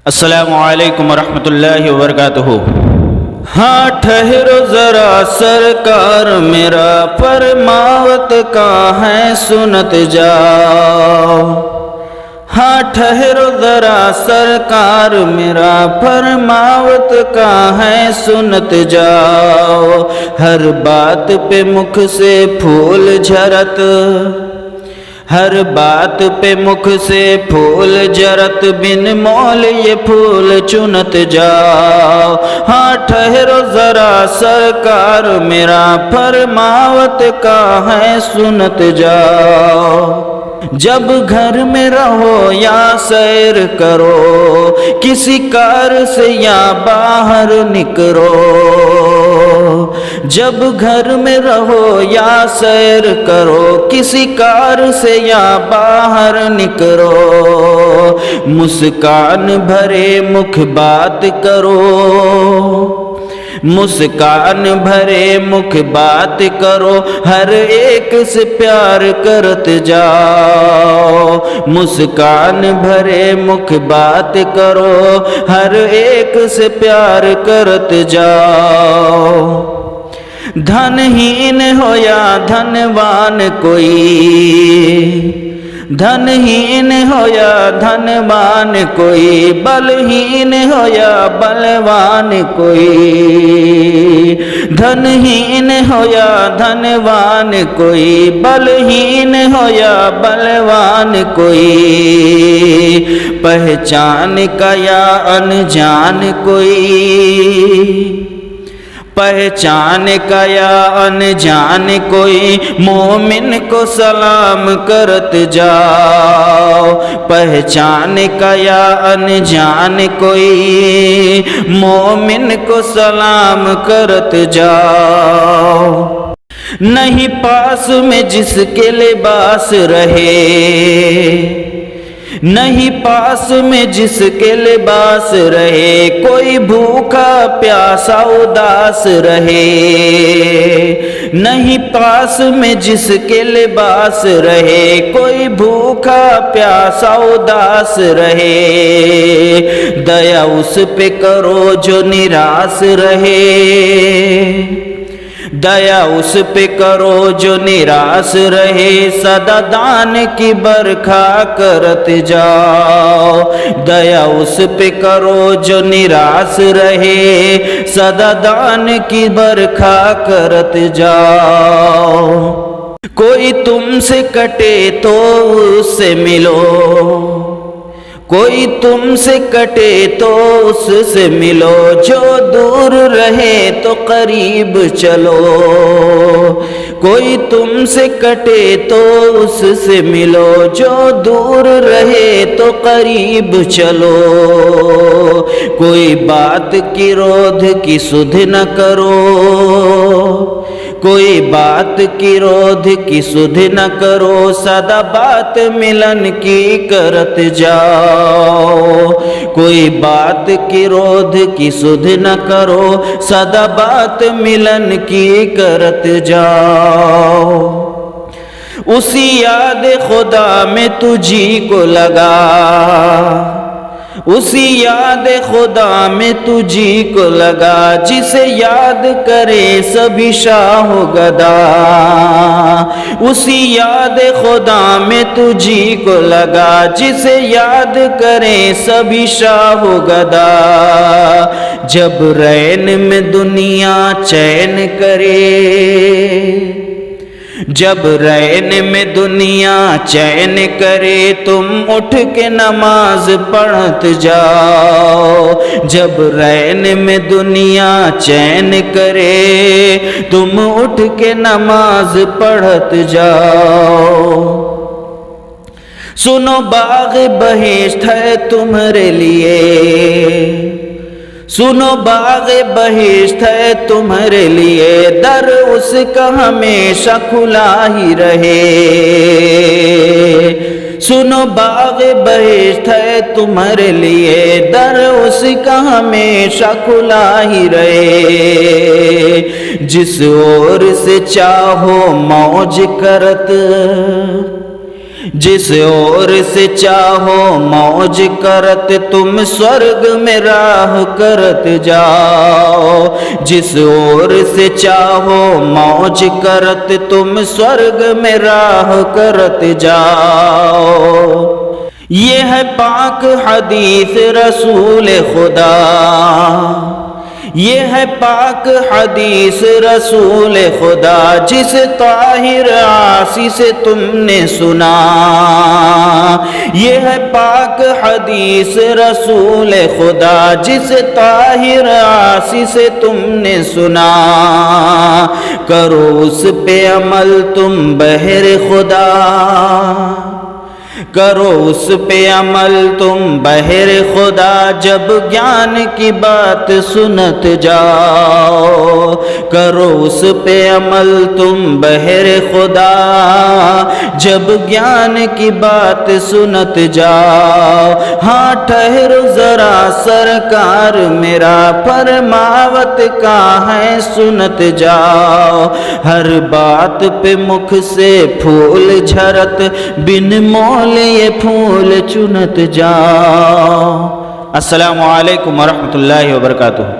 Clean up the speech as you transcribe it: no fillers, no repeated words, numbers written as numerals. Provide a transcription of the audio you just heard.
अस्सलामु अलैकुम वरहमतुल्लाहि वबरकातुहू। हाँ ठहरो ज़रा सरकार मेरा फरमावत का है सुनत जाओ। हाँ ठहरो ज़रा सरकार मेरा फरमावत का है सुनत जाओ। हर बात पे मुख से फूल झरत, हर बात पे मुख से फूल जरत, बिन मोल ये फूल चुनत जाओ। हाँ ठहरो ज़रा सरकार मेरा फरमावत का है सुनत जाओ। जब घर में रहो या सैर करो, किसी कार से या बाहर निकलो। जब घर में रहो या सैर करो, किसी कार से या बाहर निकलो। मुस्कान भरे मुख बात करो, मुस्कान भरे मुख बात करो, हर एक से प्यार करत जाओ। मुस्कान भरे मुख बात करो, हर एक से प्यार करत जाओ। धनहीन हो या धनवान कोई, धनहीन हो या धनवान कोई, बलहीन हो या बलवान कोई। धनहीन हो या धनवान कोई, बलहीन हो या बलवान कोई। पहचान का या अनजान कोई, पहचान का या अनजान कोई, मोमिन को सलाम करत जाओ। पहचान का या अनजान कोई, मोमिन को सलाम करत जाओ। नहीं पास में जिसके लिबास रहे, नहीं पास में जिसके लिबास रहे, कोई भूखा प्यासा उदास रहे। नहीं पास में जिसके लिबास रहे, कोई भूखा प्यासा उदास रहे। दया उस पे करो जो निराश रहे, दया उस पे करो जो निराश रहे। सदा दान की बरखा करत जाओ। दया उस पे करो जो निराश रहे, सदा दान की बरखा करत जाओ। कोई तुमसे कटे तो उससे मिलो, कोई तुमसे कटे तो उससे मिलो। जो दूर रहे तो करीब चलो, कोई तुमसे कटे तो उससे मिलो। जो दूर रहे तो करीब चलो। कोई बात की रोध की सुध न करो, कोई बात की रोध की सुध न करो। सदा बात मिलन की करत जाओ। कोई बात की रोध की सुध न करो, सदा बात मिलन की करत जाओ। उसी याद खुदा में तुझी को लगा, उसी याद खुदा में तुझी को लगा। जिसे याद करे सभी शाह गदा, उसी याद खुदा में तुझी को लगा। जिसे याद करे सभी शाह गदा। जब रैन में दुनिया चैन करे, जब रैन में दुनिया चैन करे, तुम उठ के नमाज पढ़त जाओ। जब रैन में दुनिया चैन करे, तुम उठ के नमाज पढ़त जाओ। सुनो बाग़ बहिश्त है तुम्हारे लिए, सुनो बाग़ बहिश्त है तुम्हारे लिए। दर उसका हमेशा खुला ही रहे। सुनो बाग़ बहिश्त है तुम्हारे लिए, दर उसका हमेशा खुला ही रहे। जिस ओर से चाहो मौज करत, जिस ओर से चाहो मौज करत तुम स्वर्ग में राह करत जाओ। जिस ओर से चाहो मौज करत तुम स्वर्ग में राह करत जाओ। ये है पाक हदीस रसूल खुदा, ये है पाक हदीस रसूल खुदा, जिस ताहिर आसी से तुमने सुना। ये है पाक हदीस रसूल खुदा, जिस ताहिर आसी से तुमने सुना। करो उस पे अमल तुम बहर खुदा, करो उस पे अमल तुम बहर खुदा, जब ज्ञान की बात सुनत जाओ। करो उस पे अमल तुम बहर खुदा, जब ज्ञान की बात सुनत जाओ। हाँ ठहरो जरा सरकार मेरा फरमावत का है सुनत जाओ। हर बात पे मुख से फूल झरत, बिन मोल ये फूल चुनत जाओ। अस्सलामु अलैकुम वरहमतुल्लाहि वबरकातुहू।